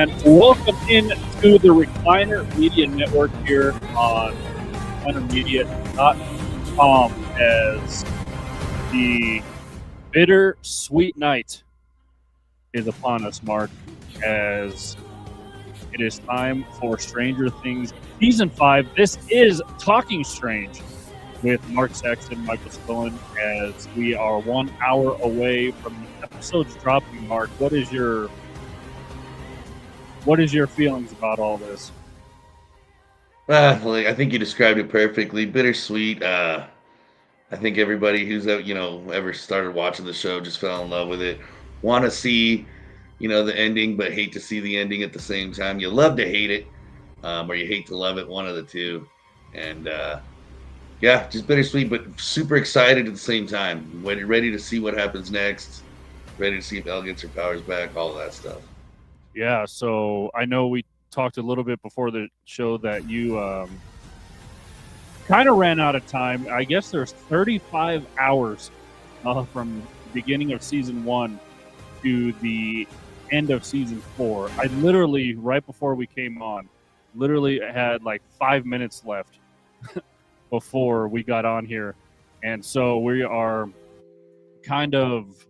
and welcome in to the Recliner Media Network here on reclinermedia.com as the bittersweet night is upon us, Mark, as it is time for Stranger Things Season 5. This is Talking Strange with Mark Saxton, Michael Spillane, as we are 1 hour away from the episodes dropping. Mark, what is your feelings about all this? I think you described it perfectly. Bittersweet. I think everybody who's ever started watching the show just fell in love with it. Want to see, the ending, but hate to see the ending at the same time. You love to hate it, or you hate to love it. One of the two. And yeah, just bittersweet, but super excited at the same time. Ready to see what happens next. Ready to see if Elle gets her powers back. All of that stuff. Yeah, so I know we talked a little bit before the show that you kind of ran out of time. I guess there's 35 hours from the beginning of season 1 to the end of season 4. I literally, right before we came on, had like 5 minutes left before we got on here. And so we are kind of...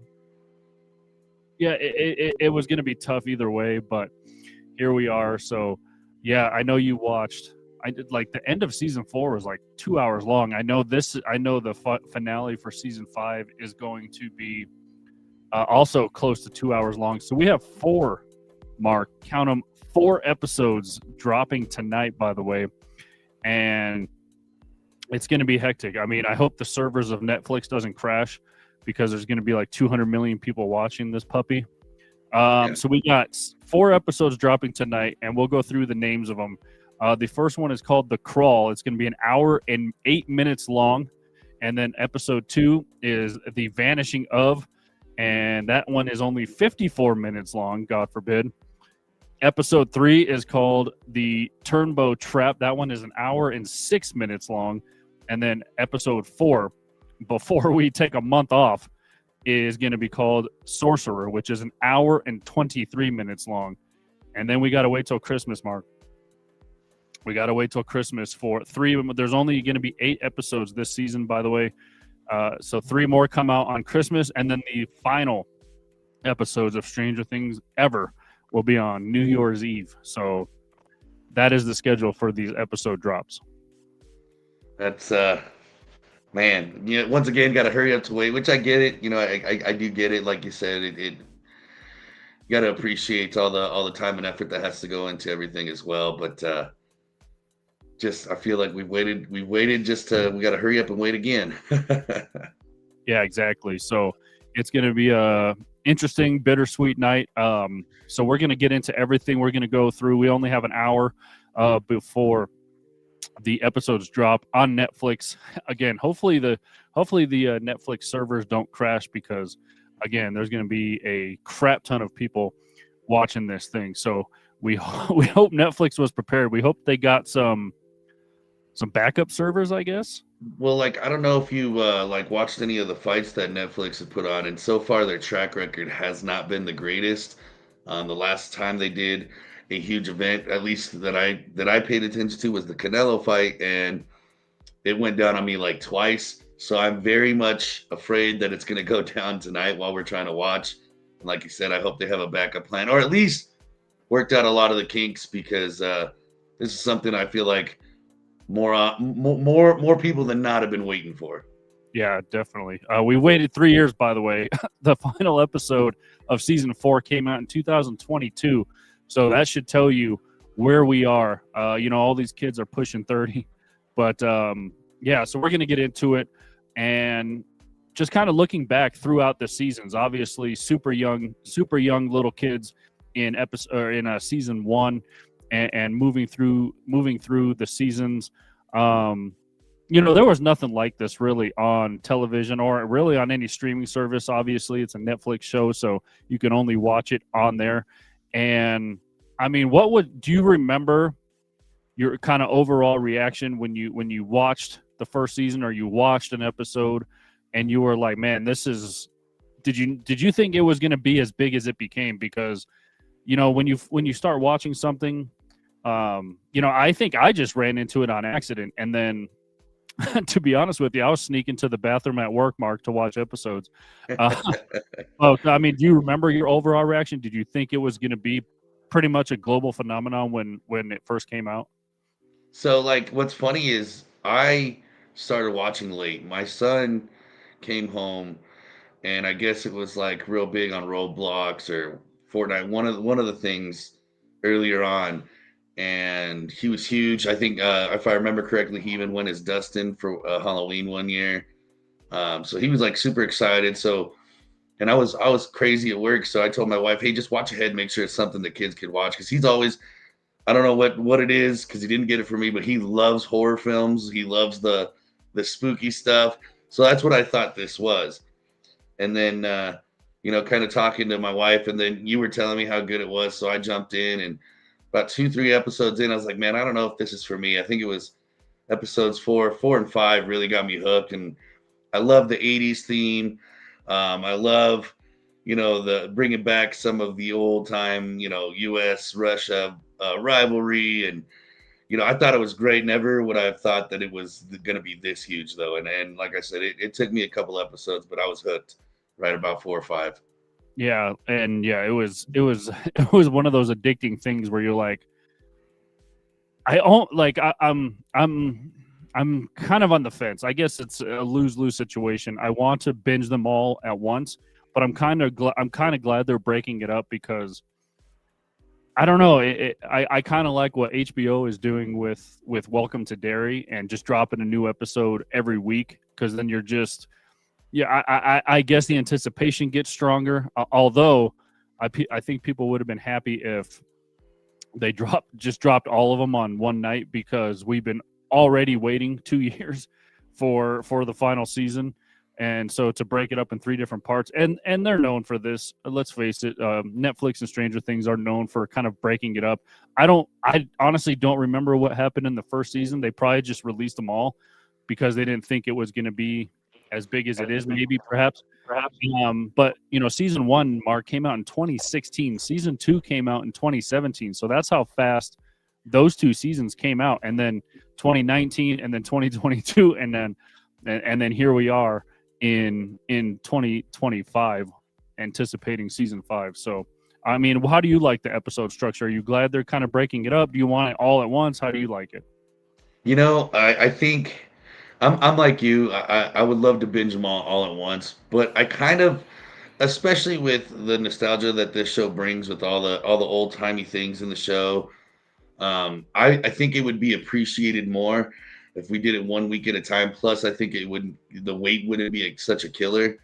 Yeah, it was going to be tough either way, but here we are. So, yeah, I know you watched. I did like the end of season 4 was like 2 hours long. I know the finale for season 5 is going to be also close to 2 hours long. So we have 4, Mark, count them, 4 episodes dropping tonight, by the way, and it's going to be hectic. I mean, I hope the servers of Netflix doesn't crash, because there's going to be like 200 million people watching this puppy. So we got 4 episodes dropping tonight, and we'll go through the names of them. The first one is called The Crawl. It's going to be 1 hour and 8 minutes long. And then episode 2 is The Vanishing Of, and that one is only 54 minutes long, God forbid. Episode 3 is called The Turnbow Trap. That one is 1 hour and 6 minutes long. And then episode 4, before we take a month off, is going to be called Sorcerer, which is 1 hour and 23 minutes long. And then we got to wait till Christmas, Mark. We got to wait till Christmas for 3 of them. There's only going to be 8 episodes this season, by the way. So 3 more come out on Christmas, and then the final episodes of Stranger Things ever will be on New Year's Eve. So that is the schedule for these episode drops. That's man, once again, got to hurry up to wait, which I get it. I do get it. Like you said, it you got to appreciate all the time and effort that has to go into everything as well. But just, I feel like we waited just we got to hurry up and wait again. Yeah, exactly. So it's going to be a interesting, bittersweet night. So we're going to get into everything. We're going to go through. We only have 1 hour before the episodes drop on Netflix. Again, hopefully the Netflix servers don't crash, because again, there's going to be a crap ton of people watching this thing. So we hope Netflix was prepared. We hope they got some backup servers, I guess. Well, I don't know if you watched any of the fights that Netflix has put on, and so far their track record has not been the greatest. The last time they did a huge event, at least that I paid attention to, was the Canelo fight, and it went down on me like twice. So I'm very much afraid that it's going to go down tonight while we're trying to watch. And like you said, I hope they have a backup plan, or at least worked out a lot of the kinks, because this is something I feel like more people than not have been waiting for. Yeah, definitely. We waited 3 years, by the way. The final episode of season 4 came out in 2022. So that should tell you where we are. All these kids are pushing 30. But, yeah, so we're going to get into it. And just kind of looking back throughout the seasons, obviously super young little kids in season 1 and moving through the seasons. There was nothing like this really on television or really on any streaming service. Obviously, it's a Netflix show, so you can only watch it on there. And I mean, do you remember your kind of overall reaction when you watched the first season, or you watched an episode and you were like, man, did you think it was going to be as big as it became? Because when you start watching something, I think I just ran into it on accident, and then to be honest with you, I was sneaking to the bathroom at work, Mark, to watch episodes. Uh, oh, I mean, do you remember your overall reaction? Did you think it was going to be pretty much a global phenomenon when it first came out? So, like, what's funny is I started watching late. My son came home, and I guess it was like real big on Roblox or Fortnite. One of the things earlier on, and he was huge. I think if I remember correctly, he even went as Dustin for Halloween one year. So he was like super excited. So, and I was crazy at work, so I told my wife, "Hey, just watch ahead, make sure it's something the kids could watch," because he's always, I don't know what it is, because he didn't get it from me, but he loves horror films. He loves the spooky stuff. So that's what I thought this was. And then kind of talking to my wife, and then you were telling me how good it was, so I jumped in, and about 2 3 episodes in, I was like, man, I don't know if this is for me. I think it was episodes 4 and 5 really got me hooked, and I love the 80s theme. I love the bringing back some of the old time US Russia rivalry, and I thought it was great. Never would I have thought that it was going to be this huge, though. And like I said, it took me a couple episodes, but I was hooked right about 4 or 5. Yeah, and yeah, it was it was one of those addicting things where you're like, I don't like I'm kind of on the fence. I guess it's a lose-lose situation. I want to binge them all at once, but I'm kind of glad they're breaking it up because I don't know. I kind of like what HBO is doing with Welcome to Derry and just dropping a new episode every week, because then you're just, yeah. I guess the anticipation gets stronger. Although I think people would have been happy if they dropped all of them on one night, because we've been already waiting 2 years for the final season. And so to break it up in three different parts, and they're known for this. Let's face it, Netflix and Stranger Things are known for kind of breaking it up. I honestly don't remember what happened in the first season. They probably just released them all because they didn't think it was going to be as big as it is. Maybe, perhaps. But season one, Mark, came out in 2016. Season two came out in 2017. So that's how fast those two seasons came out, and then 2019, and then 2022, and then here we are in 2025 anticipating season 5. So I mean, how do you like the episode structure? Are you glad they're kind of breaking it up? Do you want it all at once? How do you like it? I think I'm like you. I would love to binge them all at once, but I kind of, especially with the nostalgia that this show brings, with all the old timey things in the show. I think it would be appreciated more if we did it 1 week at a time. Plus, I think the wait wouldn't be such a killer,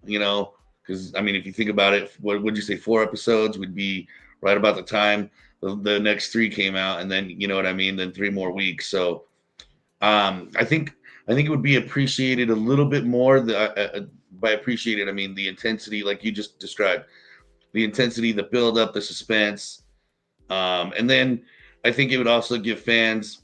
because I mean, if you think about it, what would you say? 4 episodes would be right about the time the next three came out, and then you know what I mean. Then 3 more weeks. So I think it would be appreciated a little bit more. By appreciated, I mean the intensity, like you just described, the intensity, the build up, the suspense, and then I think it would also give fans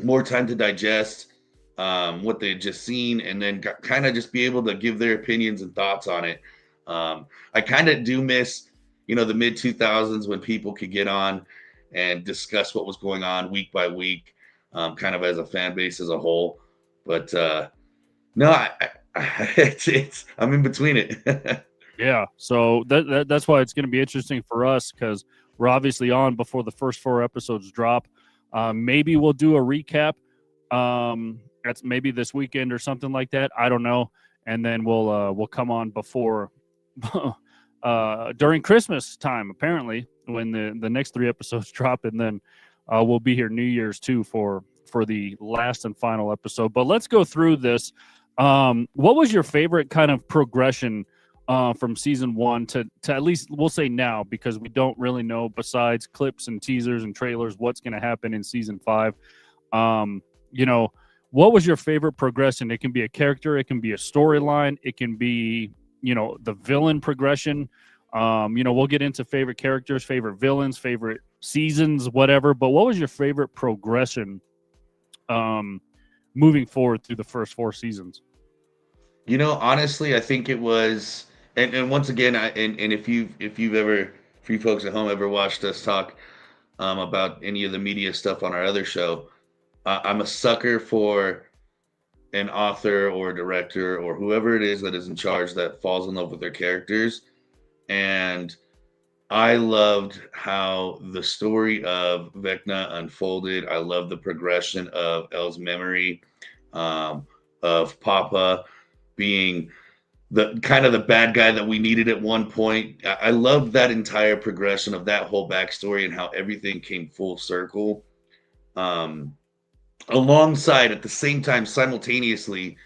more time to digest what they had just seen, and then kind of just be able to give their opinions and thoughts on it. I kind of do miss, the mid 2000s, when people could get on and discuss what was going on week by week, kind of as a fan base as a whole. But no, it's I'm in between it. Yeah, so that's why it's going to be interesting for us, because we're obviously on before the first 4 episodes drop. Maybe we'll do a recap. That's maybe this weekend or something like that. I don't know, and then we'll come on before during Christmas time, apparently, when the next 3 episodes drop, and then we'll be here New Year's too for the last and final episode. But let's go through this. What was your favorite kind of progression from season 1 to at least, we'll say now, because we don't really know, besides clips and teasers and trailers, what's going to happen in season 5? What was your favorite progression? It can be a character, it can be a storyline, it can be the villain progression. We'll get into favorite characters, favorite villains, favorite seasons, whatever. But what was your favorite progression moving forward through the first 4 seasons? Honestly, I think it was, and once again, and if you've ever for you folks at home ever watched us talk about any of the media stuff on our other show, I'm a sucker for an author or director or whoever it is that is in charge that falls in love with their characters. And I loved how the story of Vecna unfolded. I love the progression of Elle's memory, um, of Papa being the kind of the bad guy that we needed at one point. I love that entire progression of that whole backstory and how everything came full circle. Um, Alongside, at the same time, simultaneously,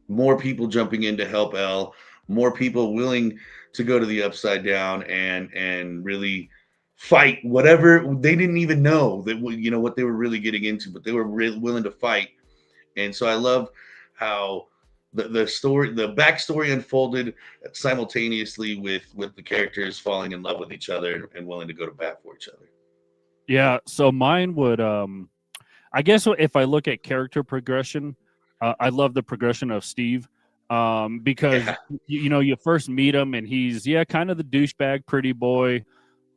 more people jumping in to help Elle, more people willing to go to the Upside Down and really fight whatever they didn't even know that what they were really getting into, but they were really willing to fight. And so I love how the backstory unfolded simultaneously with the characters falling in love with each other and willing to go to bat for each other. Yeah, so mine would I guess if I look at character progression, I love the progression of Steve, because Yeah. you first meet him and he's kind of the douchebag pretty boy,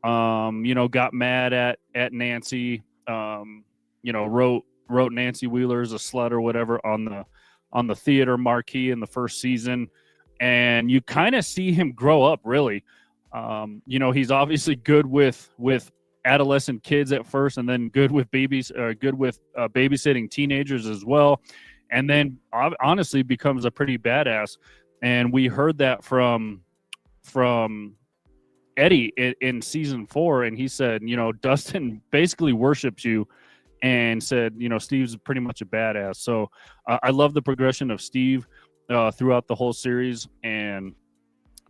got mad at Nancy, wrote Nancy Wheeler as a slut or whatever on the theater marquee in the first season, and you kind of see him grow up really. He's obviously good with adolescent kids at first, and then good with babysitting teenagers as well, and then honestly becomes a pretty badass. And we heard that from Eddie in season 4, and he said, Dustin basically worships you, and said, Steve's pretty much a badass. So I love the progression of Steve throughout the whole series, and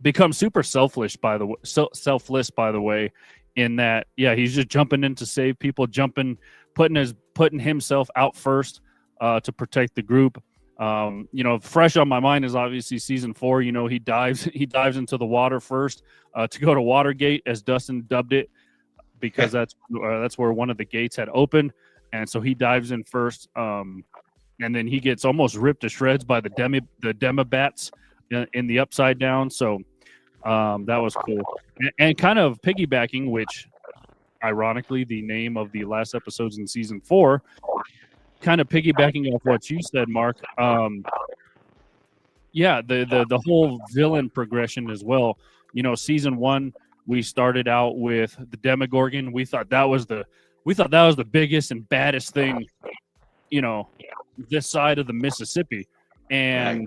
becomes super selfless by the way, in that he's just jumping in to save people, putting himself out first to protect the group. Fresh on my mind is obviously season 4. He dives into the water first to go to Watergate, as Dustin dubbed it, because that's where one of the gates had opened, and so he dives in first, and then he gets almost ripped to shreds by the Demobats in the Upside Down. So that was cool. And kind of piggybacking, which ironically the name of the last episodes in season 4, kind of piggybacking off what you said, Mark. The whole villain progression as well. Season 1, we started out with the Demogorgon. We thought that was the biggest and baddest thing, this side of the Mississippi. And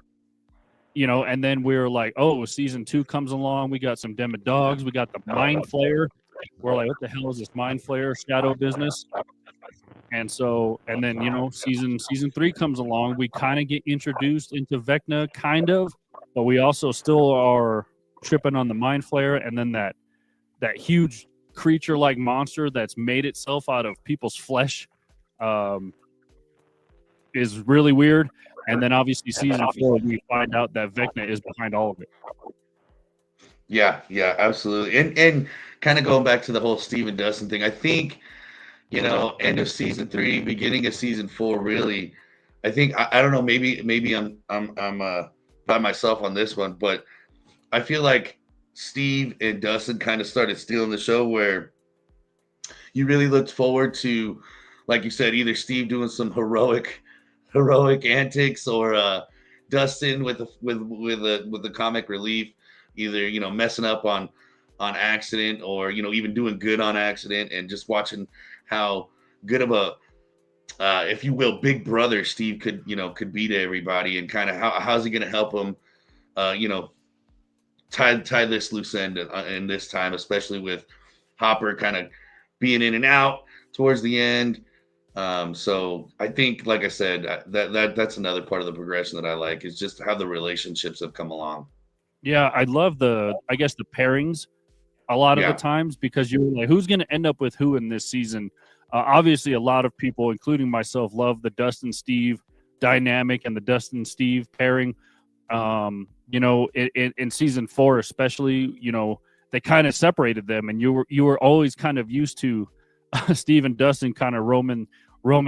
and then we were like, oh, season 2 comes along. We got some Demodogs. We got the Mind Flayer. We're like, what the hell is this Mind Flayer shadow business? And then, season 3 comes along. We kind of get introduced into Vecna, kind of, but we also still are tripping on the Mind Flayer. And then that huge creature-like monster that's made itself out of people's flesh is really weird. And then obviously season 4, we find out that Vecna is behind all of it. Yeah, absolutely. And kind of going back to the whole Steve and Dustin thing, I think, end of season 3, beginning of season 4, really, I think, I don't know, maybe I'm by myself on this one, but I feel like Steve and Dustin kind of started stealing the show, where you really looked forward to, like you said, either Steve doing some heroic antics, or Dustin with the comic relief, either messing up on accident, or even doing good on accident, and just watching how good of a if you will, big brother Steve could be to everybody, and kind of how's he going to help them tie this loose end in this time, especially with Hopper kind of being in and out towards the end. So I think, like I said, that's another part of the progression that I like, is just how the relationships have come along. Yeah, I love the pairings a lot of the times, because you're like, who's going to end up with who in this season? Obviously, a lot of people, including myself, love the Dustin Steve dynamic and the Dustin Steve pairing. In season 4 especially, they kind of separated them, and you were always kind of used to Steve and Dustin kind of roaming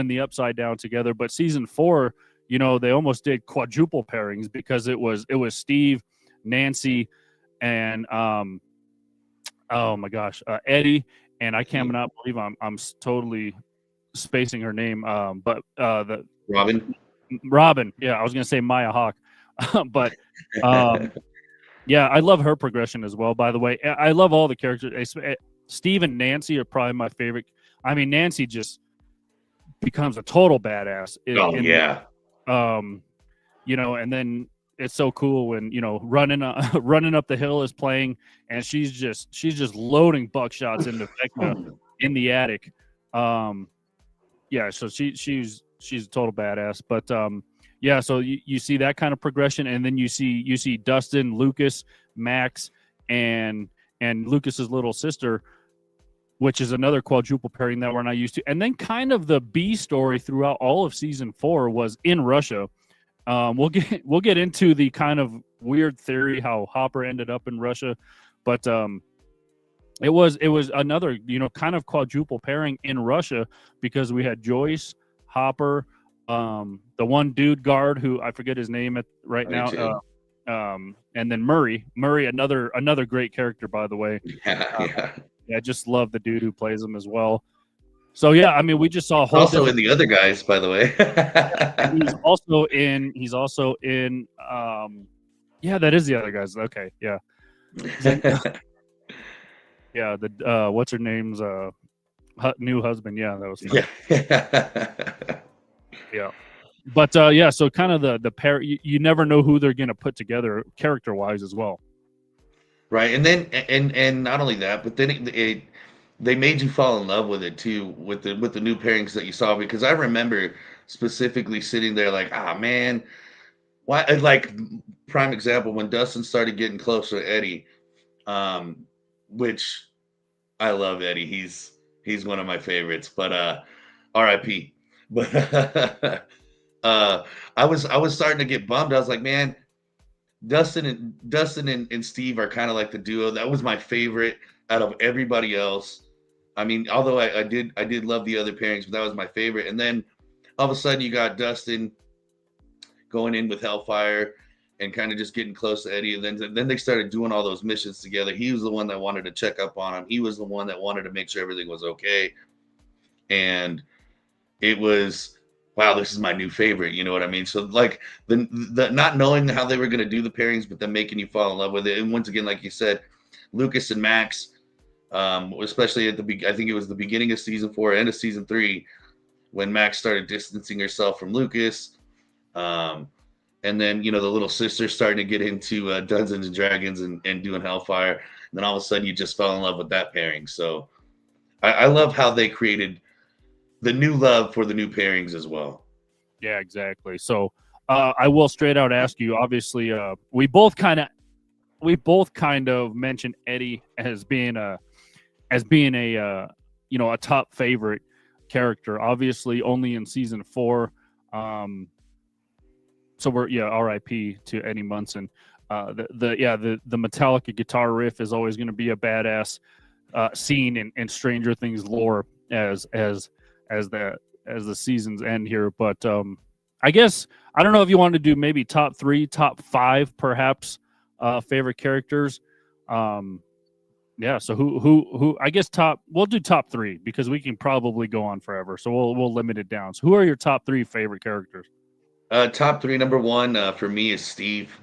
the Upside Down together. But season 4, they almost did quadruple pairings, because it was Steve, Nancy, and Oh my gosh, Eddie, and I cannot believe I'm totally spacing her name. But the Robin. Robin, yeah, I was gonna say Maya Hawk, but um, yeah, I love her progression as well. By the way, I love all the characters. Steve and Nancy are probably my favorite. I mean, Nancy just becomes a total badass Oh in yeah. and then it's so cool when running running up the hill is playing, and she's just loading buckshots into Vecna in the attic. Um, yeah, so she's a total badass. But yeah, so you see that kind of progression, and then you see Dustin, Lucas, Max, and Lucas's little sister, which is another quadruple pairing that we're not used to. And then kind of the B story throughout all of season 4 was in Russia. We'll get into the kind of weird theory how Hopper ended up in Russia, but it was another kind of quadruple pairing in Russia because we had Joyce, Hopper, the one dude guard who I forget his name right now, and then Murray, another great character, by the way. Yeah. I just love the dude who plays him as well. So yeah, I mean, we just saw a whole Also in the other guys, by the way. and he's also in yeah, that is the other guys. Okay, yeah. Yeah, the what's her name's new husband. Yeah, that was fun. Yeah. But yeah, so kind of the pair, you never know who they're going to put together character wise as well. Right, and then and not only that, but then they made you fall in love with it too, with the new pairings that you saw. Because I remember specifically sitting there like, ah man, why? Like prime example when Dustin started getting closer to Eddie, which I love Eddie. He's one of my favorites, but R.I.P. But I was starting to get bummed. I was like, man, Dustin and Steve are kind of like the duo. That was my favorite out of everybody else. I mean, although I did love the other pairings, but that was my favorite. And then all of a sudden you got Dustin going in with Hellfire and kind of just getting close to Eddie. And then they started doing all those missions together. He was the one that wanted to check up on him. He was the one that wanted to make sure everything was okay. And it was, wow, this is my new favorite. You know what I mean? So like the not knowing how they were going to do the pairings, but then making you fall in love with it. And once again, like you said, Lucas and Max, especially at I think it was the beginning of season 4, end of season 3, when Max started distancing herself from Lucas. And then, the little sister starting to get into Dungeons and Dragons and doing Hellfire. And then all of a sudden you just fell in love with that pairing. So I love how they created the new love for the new pairings as well. Yeah, exactly. So I will straight out ask you, obviously, we both kind of mentioned Eddie as being a a top favorite character, obviously only in season 4. So we're RIP to Eddie Munson. The Metallica guitar riff is always going to be a badass scene in Stranger Things lore as the seasons end here. But I guess I don't know if you want to do maybe top 3, top 5, perhaps favorite characters. Yeah. So who I guess we'll do top 3 because we can probably go on forever. So we'll limit it down. So who are your top 3 favorite characters? Top 3, number 1 for me is Steve.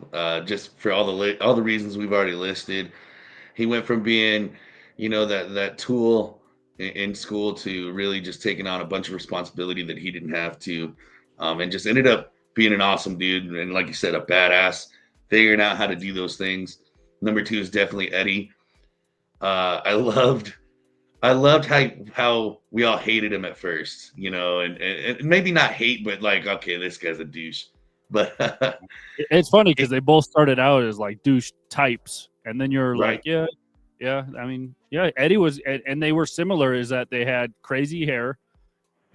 Just for all the reasons we've already listed. He went from being, that tool in school to really just taking on a bunch of responsibility that he didn't have to, and just ended up being an awesome dude. And like you said, a badass, figuring out how to do those things. Number 2 is definitely Eddie. I loved how we all hated him at first, and maybe not hate, but like, okay, this guy's a douche. But it's funny because they both started out as like douche types, and then you're right. like, yeah. I mean, yeah, Eddie was, and they were similar. Is that they had crazy hair,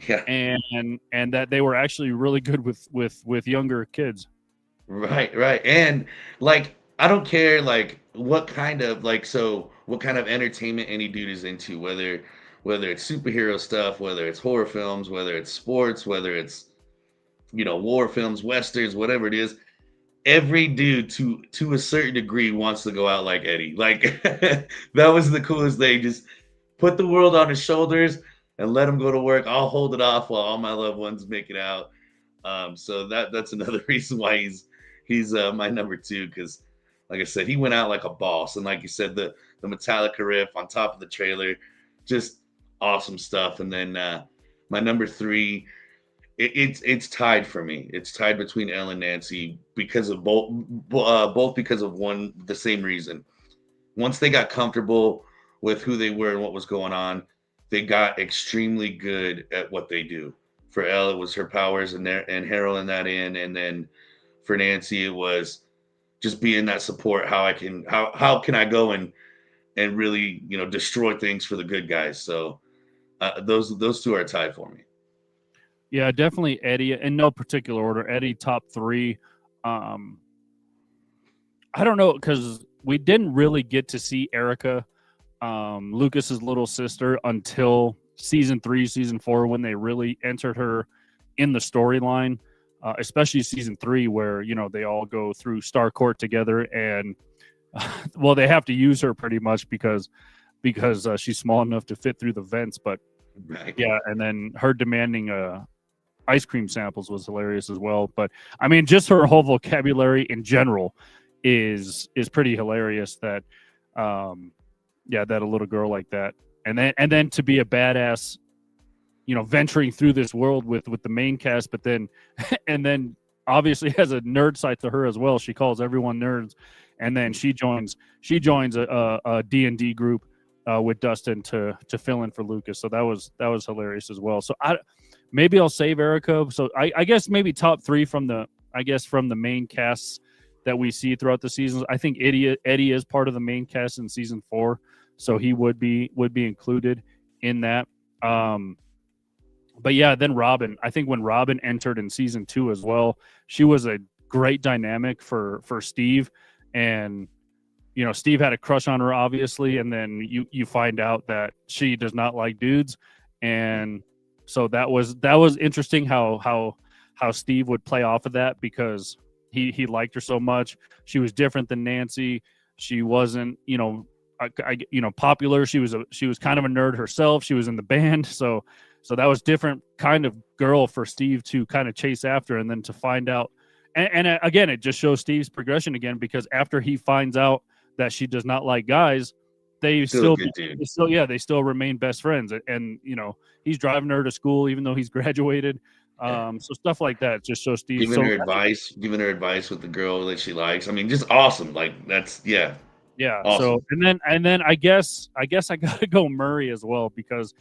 yeah, and that they were actually really good with younger kids. Right, and like I don't care like what kind of entertainment any dude is into, whether it's superhero stuff, whether it's horror films, whether it's sports, whether it's war films, westerns, whatever it is. every dude to a certain degree wants to go out like Eddie. Like that was the coolest thing. Just put the world on his shoulders and let him go to work. I'll hold it off while all my loved ones make it out. So that's another reason why he's my number two, because like I said, he went out like a boss, and like you said, the Metallica riff on top of the trailer, just awesome stuff. And then my number three, it's tied for me. It's tied between Elle and Nancy because of both because of the same reason. Once they got comfortable with who they were and what was going on, they got extremely good at what they do. For Elle, it was her powers and Harold in that in, and then for Nancy, it was just being that support. How can I go and really destroy things for the good guys? So those two are tied for me. Yeah, definitely Eddie. In no particular order, Eddie top three. I don't know, because we didn't really get to see Erica, Lucas's little sister, until season 3, season 4, when they really entered her in the storyline, especially season 3, where they all go through Starcourt together, and well, they have to use her pretty much because she's small enough to fit through the vents. But Right. yeah, and then her demanding ice cream samples was hilarious as well. But I mean, just her whole vocabulary in general is pretty hilarious. That that a little girl like that, and then to be a badass, venturing through this world with the main cast, but then and then obviously has a nerd side to her as well. She calls everyone nerds, and then she joins a D&D group with Dustin to fill in for Lucas. So that was hilarious as well. So maybe I'll save Erica. So I guess maybe top 3 from the main casts that we see throughout the seasons. I think Eddie is part of the main cast in season 4, so he would be included in that. But yeah, then Robin. I think when Robin entered in season 2 as well, she was a great dynamic for Steve, and Steve had a crush on her, obviously, and then you find out that she does not like dudes, and so that was interesting how Steve would play off of that, because he liked her so much. She was different than Nancy. She wasn't popular. She was kind of a nerd herself. She was in the band, so that was different kind of girl for Steve to kind of chase after, and then to find out. And again, it just shows Steve's progression again, because after he finds out that she does not like guys, they still remain best friends. And he's driving her to school even though he's graduated. So stuff like that just shows Steve giving her advice with the girl that she likes. I mean, just awesome. Like that's yeah. Awesome. So and then I guess I gotta go Murray as well, because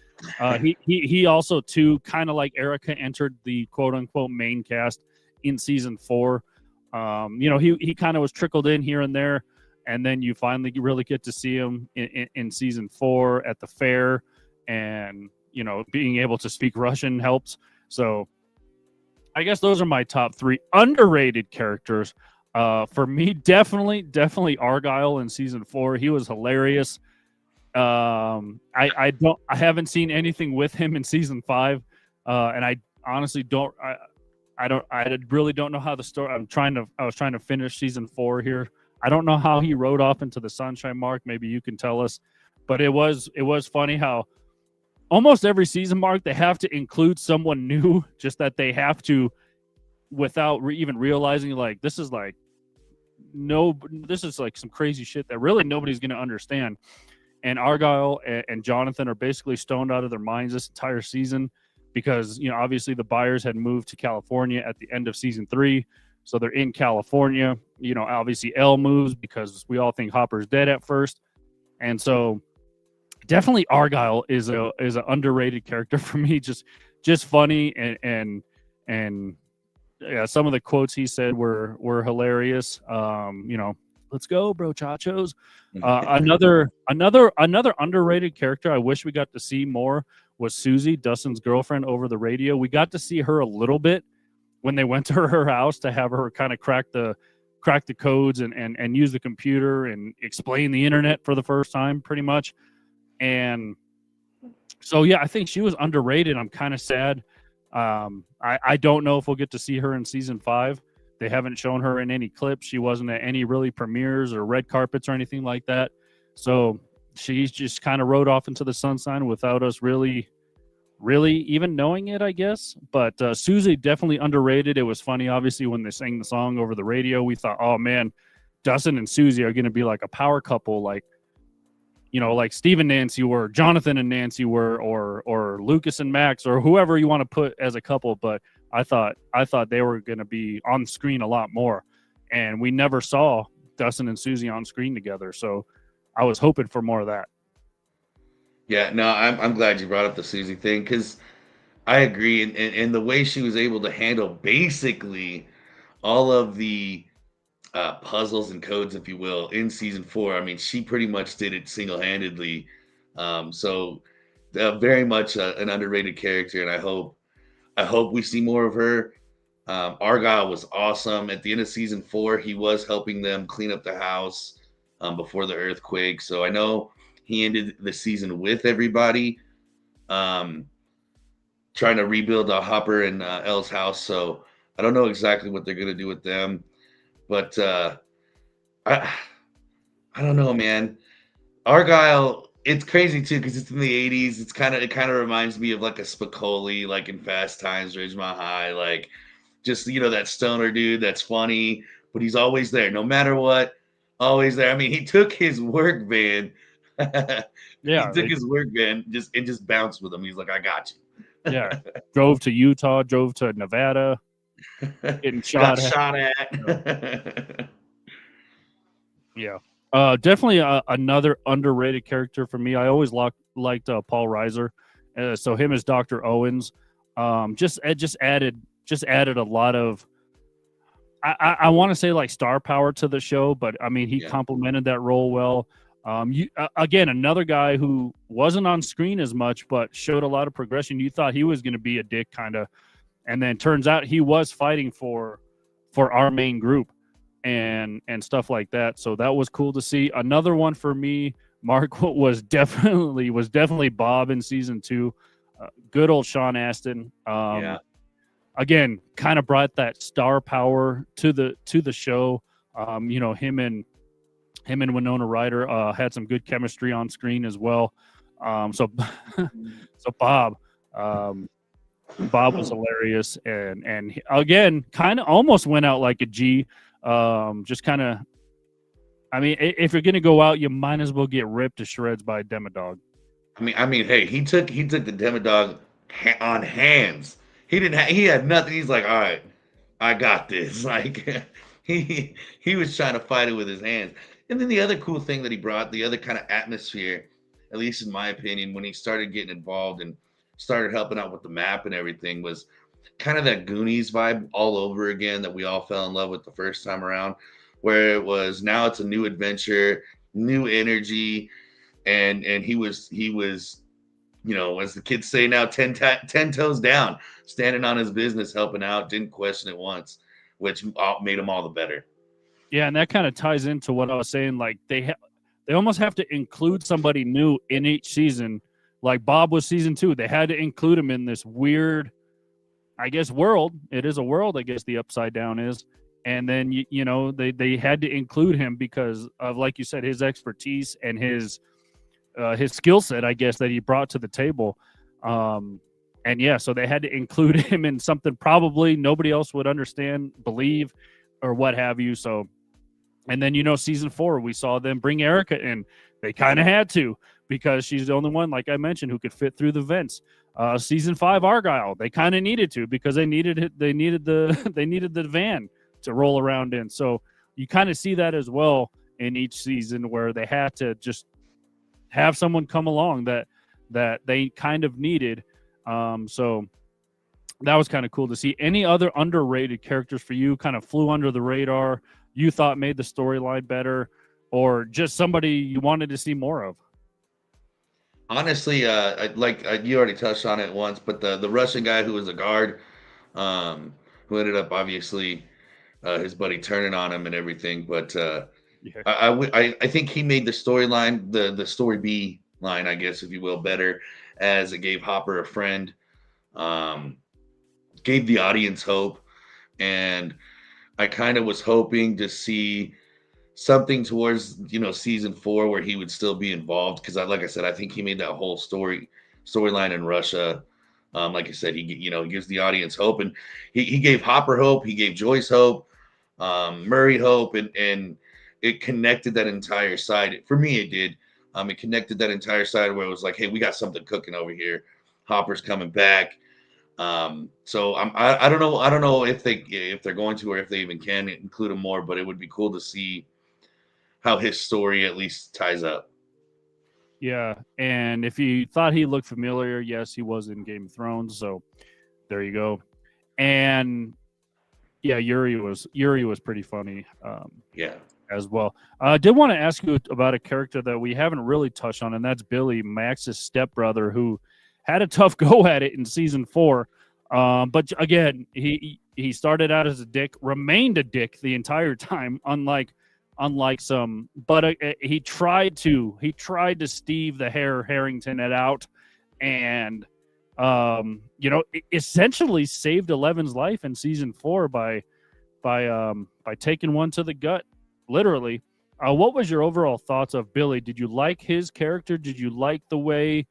he also too, kind of like Erica, entered the quote unquote main cast in season 4. He kind of was trickled in here and there, and then you finally really get to see him in season 4 at the fair, and being able to speak Russian helps. So I guess those are my top 3 underrated characters. For me, definitely Argyle in season 4. He was hilarious. I haven't seen anything with him in season 5, and I honestly don't. I really don't know how the story. I was trying to finish season 4 here. I don't know how he rode off into the sunshine, Mark. Maybe you can tell us. But it was funny how almost every season, Mark, they have to include someone new, just that they have to, without even realizing, like, this is like some crazy shit that really nobody's going to understand. And Argyle and Jonathan are basically stoned out of their minds this entire season, because obviously the Byers had moved to California at the end of season 3, so they're in California. Obviously Elle moves because we all think Hopper's dead at first, and so definitely Argyle is an underrated character for me. Just funny, and yeah, some of the quotes he said were hilarious. Let's go, bro, chachos. Another underrated character I wish we got to see more was Susie, Dustin's girlfriend, over the radio. We got to see her a little bit when they went to her house to have her kind of crack the codes and use the computer and explain the internet for the first time, pretty much. And so yeah, I think she was underrated. I'm kind of sad. I don't know if we'll get to see her in season 5, They haven't shown her in any clips. She wasn't at any really premieres or red carpets or anything like that. So she's just kind of rode off into the sunshine without us really even knowing it, I guess. But Susie definitely underrated. It was funny, obviously, when they sang the song over the radio. We thought, oh man, Dustin and Susie are going to be like a power couple, like, you know, like Steve and Nancy were, Jonathan and Nancy were, or Lucas and Max, or whoever you want to put as a couple. But I thought they were going to be on screen a lot more, and we never saw Dustin and Susie on screen together. So I was hoping for more of that. Yeah, no, I'm glad you brought up the Susie thing because I agree, and the way she was able to handle basically all of the puzzles and codes, if you will, in season 4. I mean, she pretty much did it single handedly. So very much an underrated character, and I hope we see more of her. Argyle was awesome. At the end of season 4, he was helping them clean up the house before the earthquake. So I know he ended the season with everybody, trying to rebuild Hopper and Elle's house. So I don't know exactly what they're gonna do with them, but I don't know, man. Argyle, it's crazy too because it's in the '80s. It kind of reminds me of like a Spicoli, like in Fast Times, Ridgemont High, like just that stoner dude that's funny, but he's always there, no matter what, always there. I mean, he took his work van. He Yeah, took his work van just bounced with him. He's like, I got you. yeah. Drove to Utah, drove to Nevada, getting shot Got at. shot at. Yeah. Definitely another underrated character for me. I always liked Paul Reiser. So him as Dr. Owens, just added a lot of, I want to say like star power to the show, but I mean, he complemented that role well. Again, another guy who wasn't on screen as much, but showed a lot of progression. You thought he was going to be a dick kind of, and then turns out he was fighting for our main group and stuff like that. So that was cool to see. Another one for me, Mark, was definitely Bob in season 2. Good old Sean Astin. Again, kind of brought that star power to the show. Him and Winona Ryder had some good chemistry on screen as well. So Bob was hilarious, and again, kind of almost went out like a G. Just kind of, I mean, if you're gonna go out, you might as well get ripped to shreds by a Demodog. I mean, hey, he took the Demodog on hands. He had nothing. He's like, all right, I got this. Like he was trying to fight it with his hands. And then the other cool thing that he brought, the other kind of atmosphere, at least in my opinion, when he started getting involved and started helping out with the map and everything, was kind of that Goonies vibe all over again that we all fell in love with the first time around, where it was now it's a new adventure, new energy, and he was as the kids say now, 10 toes down, standing on his business, helping out, didn't question it once, which made him all the better. Yeah, and that kind of ties into what I was saying. Like they almost have to include somebody new in each season. Like Bob was season 2. They had to include him in this weird, I guess, world. It is a world, I guess the Upside Down is. And then, they had to include him because of, like you said, his expertise and his skill set, I guess, that he brought to the table. So they had to include him in something probably nobody else would understand, believe, or what have you. So, and then, season 4, we saw them bring Erica in. They kind of had to because she's the only one, like I mentioned, who could fit through the vents. Season 5, Argyle, they kind of needed to because they needed the van to roll around in. So you kind of see that as well in each season where they had to just have someone come along that they kind of needed. So that was kind of cool to see. Any other underrated characters for you kind of flew under the radar, you thought made the storyline better, or just somebody you wanted to see more of? Honestly, you already touched on it once, but the Russian guy who was a guard, who ended up obviously his buddy turning on him and everything. But I think he made the storyline, the story B line, I guess, if you will, better, as it gave Hopper a friend, gave the audience hope, and I kind of was hoping to see something towards season 4 where he would still be involved because like I said, I think he made that whole storyline in Russia. Like I said, he gives the audience hope, and he gave Hopper hope, he gave Joyce hope, Murray hope, and it connected that entire side. For me, it did. It connected that entire side where it was like, hey, we got something cooking over here. Hopper's coming back. So I don't know. I don't know if they're going to, or if they even can include him more, but it would be cool to see how his story at least ties up. Yeah, and if you thought he looked familiar, yes, he was in Game of Thrones. So there you go. And yeah, Yuri was pretty funny. Yeah. As well. I did want to ask you about a character that we haven't really touched on, and that's Billy, Max's stepbrother, who had a tough go at it in season 4. But again, he started out as a dick, remained a dick the entire time, unlike some. But he tried to Steve the Harrington it out, and essentially saved Eleven's life in season 4 by taking one to the gut. Literally. What was your overall thoughts of Billy? Did you like his character? Did you like the way,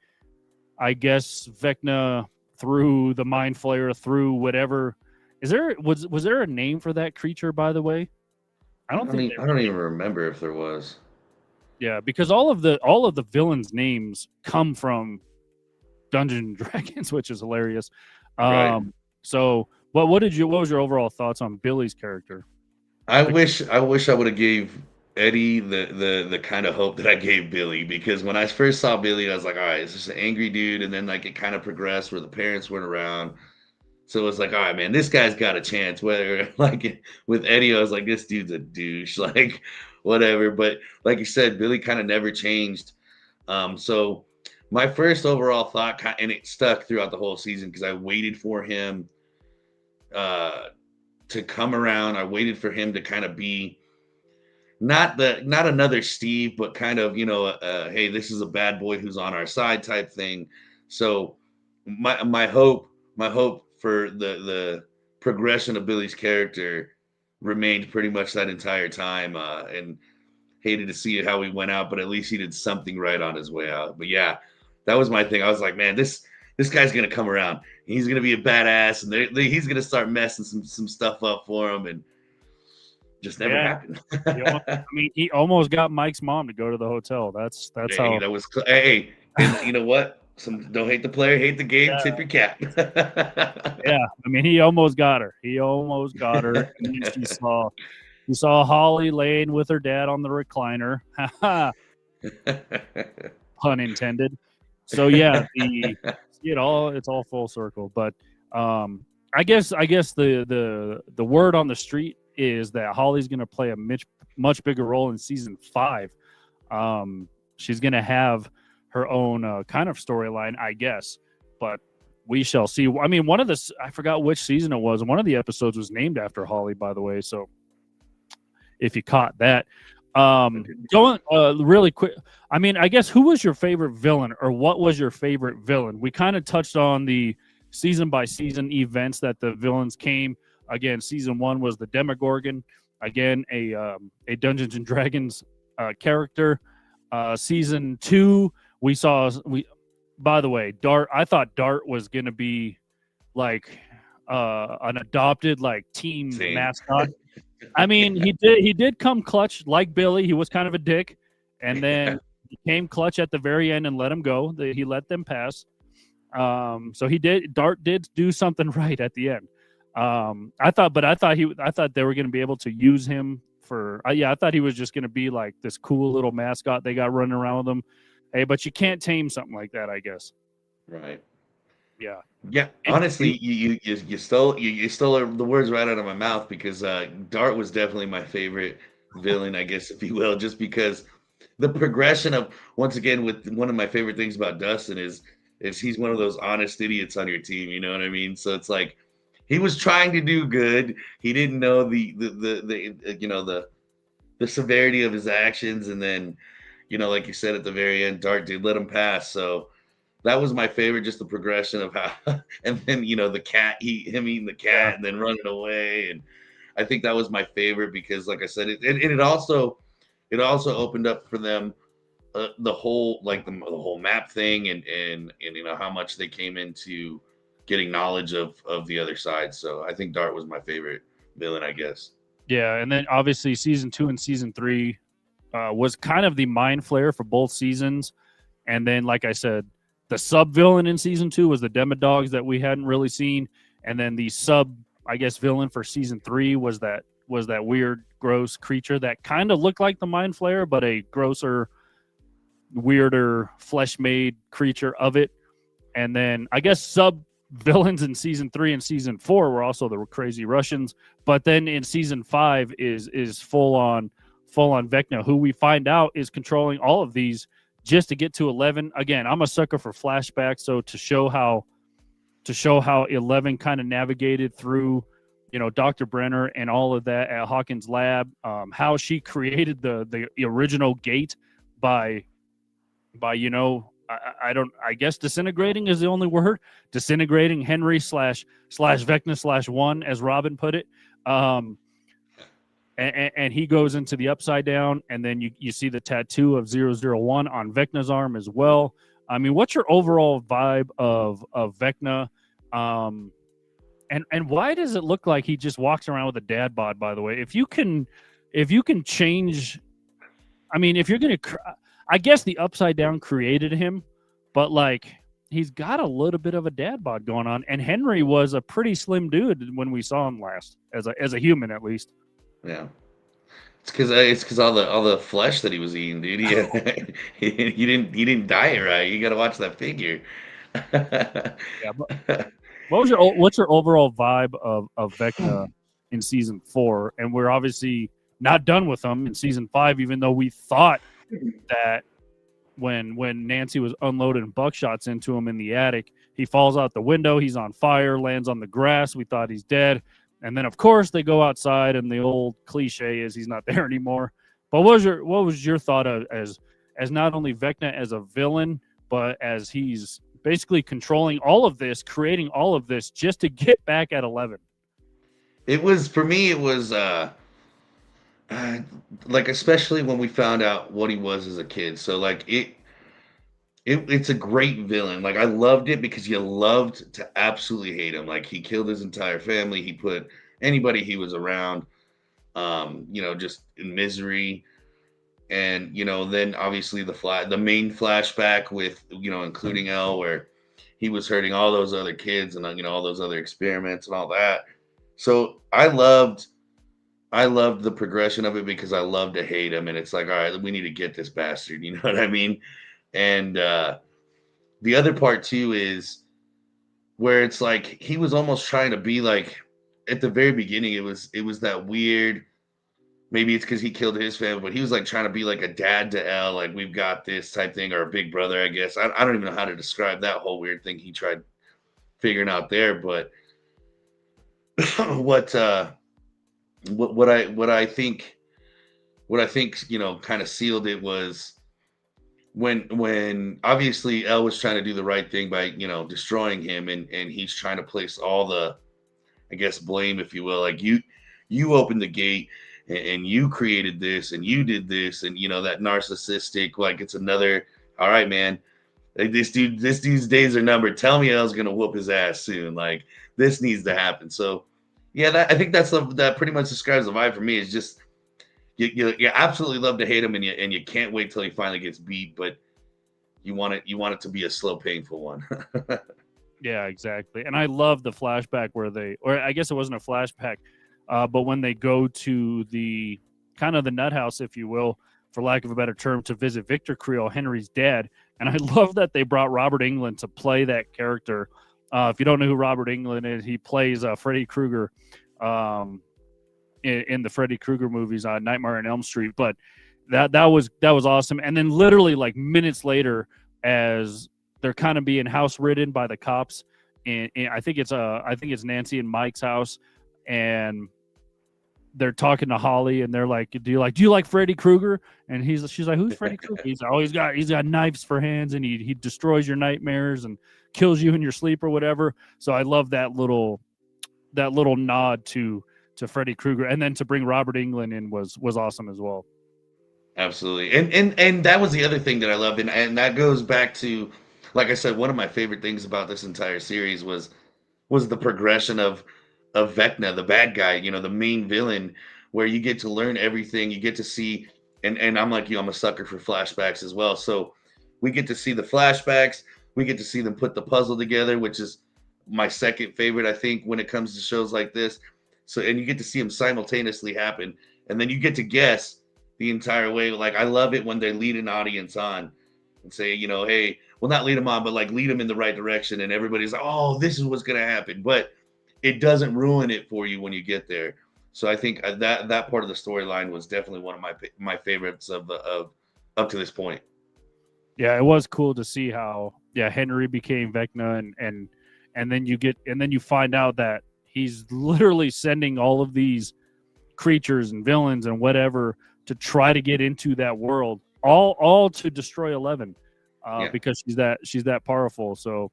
I guess, Vecna threw the mind flayer through whatever? Was there a name for that creature, by the way? I don't even remember if there was. Yeah, because all of the villains' names come from Dungeons and Dragons, which is hilarious. Right. So what was your overall thoughts on Billy's character? I wish I would have gave Eddie the kind of hope that I gave Billy, because when I first saw Billy, I was like, all right, it's just an angry dude, and then like it kind of progressed where the parents weren't around. So it was like, all right, man, this guy's got a chance. Whether like with Eddie, I was like, this dude's a douche, like whatever. But like you said, Billy kind of never changed. So my first overall thought, and it stuck throughout the whole season because I waited for him to come around. I waited for him to kind of be not another Steve, but kind of, hey, this is a bad boy who's on our side type thing. So my hope for the progression of Billy's character remained pretty much that entire time, and hated to see how he went out, but at least he did something right on his way out. But yeah, that was my thing. I was like, man, this guy's gonna come around. He's gonna be a badass, and he's gonna start messing some stuff up for him, and just never happened. I mean, he almost got Mike's mom to go to the hotel. That's how that was. Hey, and you know what? Don't hate the player, hate the game. Yeah. Tip your cap. Yeah, I mean, he almost got her. And then he saw Holly laying with her dad on the recliner. Pun intended. So yeah, it's all full circle. But I guess the word on the street is that Holly's going to play a much bigger role in season 5. She's going to have her own kind of storyline, I guess, but we shall see. I mean, I forgot which season it was. One of the episodes was named after Holly, by the way. So if you caught that, going really quick. I mean, I guess who was your favorite villain, or what was your favorite villain? We kind of touched on the season by season events that the villains came. Again, season 1 was the Demogorgon. Again, a Dungeons and Dragons character. Season 2, by the way, Dart. I thought Dart was gonna be like an adopted like team mascot. I mean, he did come clutch like Billy. He was kind of a dick, and then he came clutch at the very end and let him go. He let them pass. So Dart did do something right at the end. I thought they were going to be able to use him for. I thought he was just going to be like this cool little mascot they got running around with them. Hey, but you can't tame something like that, I guess. Right. Yeah. Yeah. Honestly, you stole the words right out of my mouth, because Dart was definitely my favorite villain, I guess, if you will, just because the progression of, once again, with one of my favorite things about Dustin is he's one of those honest idiots on your team. You know what I mean? So it's like he was trying to do good. He didn't know the severity of his actions, and then, like you said at the very end, Dart did let him pass. So that was my favorite, just the progression of how, and then the cat, him eating the cat and then running away, and I think that was my favorite because, like I said, it also opened up for them the whole the whole map thing, and how much they came into getting knowledge of the other side. So I think Dart was my favorite villain, I guess. Yeah, and then obviously season 2 and season 3 was kind of the mind flare for both seasons. And then, like I said, the sub villain in season 2 was the Demodogs that we hadn't really seen, and then the sub, I guess, villain for season 3 was that weird, gross creature that kind of looked like the Mind Flayer, but a grosser, weirder, flesh-made creature of it. And then I guess sub villains in season 3 and season 4 were also the crazy Russians, but then in season 5 is full on Vecna, who we find out is controlling all of these just to get to 11. Again, I'm a sucker for flashbacks, so to show how 11 kind of navigated through, Dr. Brenner and all of that at Hawkins' lab, how she created the original gate by I guess disintegrating is the only word, disintegrating Henry slash Vecna /1, as Robin put it. And he goes into the Upside Down, and then you see the tattoo of 001 on Vecna's arm as well. I mean, what's your overall vibe of Vecna? And why does it look like he just walks around with a dad bod, by the way? If you can change, I mean, if you're going to, I guess the Upside Down created him, but he's got a little bit of a dad bod going on. And Henry was a pretty slim dude when we saw him last, as a human, at least. Yeah, it's because all the flesh that he was eating, dude. He didn't diet right. You got to watch that figure. Yeah. But what's your overall vibe of Vecna in season 4? And we're obviously not done with him in season 5, even though we thought that when Nancy was unloading buckshots into him in the attic, he falls out the window, he's on fire, lands on the grass. We thought he's dead. And then, of course, they go outside, and the old cliche is he's not there anymore. But what was your thought of as not only Vecna as a villain, but as he's basically controlling all of this, creating all of this just to get back at 11? It was, for me, it was especially when we found out what he was as a kid. So it's a great villain. I loved it because you loved to absolutely hate him. He killed his entire family. He put anybody he was around, just in misery. And, then obviously the main flashback with, including Elle, where he was hurting all those other kids and, all those other experiments and all that. So I loved the progression of it because I love to hate him. And it's all right, we need to get this bastard. You know what I mean? And the other part too is where it's he was almost trying to be at the very beginning. It was that weird. Maybe it's because he killed his family, but he was trying to be a dad to Elle, we've got this type thing, or a big brother, I guess. I don't even know how to describe that whole weird thing he tried figuring out there. But what I think kind of sealed it was when obviously Elle was trying to do the right thing by destroying him, and he's trying to place all the, I guess, blame, if you will, you opened the gate and you created this and you did this, and that narcissistic, it's another, all right, man, this dude's days are numbered. Tell me Elle's gonna whoop his ass soon. This needs to happen. So yeah, I think that pretty much describes the vibe for me. It's just you absolutely love to hate him, and you can't wait till he finally gets beat, but you want it to be a slow, painful one. Yeah, exactly. And I love the flashback or I guess it wasn't a flashback, but when they go to the kind of the nut house, if you will, for lack of a better term, to visit Victor Creel, Henry's dad. And I love that they brought Robert Englund to play that character. If you don't know who Robert Englund is, he plays Freddy Krueger in the Freddy Krueger movies, Nightmare on Elm Street. But that was awesome. And then literally minutes later, as they're kind of being house ridden by the cops, and I think it's Nancy and Mike's house, and they're talking to Holly, and they're like, do you like Freddy Krueger? And she's like, who's Freddy Krueger? He's like, oh, he's got knives for hands, and he destroys your nightmares and kills you in your sleep or whatever. So I love that little nod to Freddy Krueger, and then to bring Robert Englund in was awesome as well. Absolutely. And that was the other thing that I loved. And that goes back to, like I said, one of my favorite things about this entire series was the progression of Vecna, the bad guy, the main villain, where you get to learn everything. You get to see, and I'm like you, I'm a sucker for flashbacks as well. So we get to see the flashbacks. We get to see them put the puzzle together, which is my second favorite, I think, when it comes to shows like this. So, and you get to see them simultaneously happen, and then you get to guess the entire way. Like, I love it when they lead an audience on and say, hey, well, not lead them on, but like lead them in the right direction. And everybody's like, oh, this is what's going to happen. But it doesn't ruin it for you when you get there. So I think that part of the storyline was definitely one of my favorites of up to this point. Yeah, it was cool to see how Henry became Vecna, and then you find out that he's literally sending all of these creatures and villains and whatever to try to get into that world, all to destroy Eleven, because she's that powerful. So,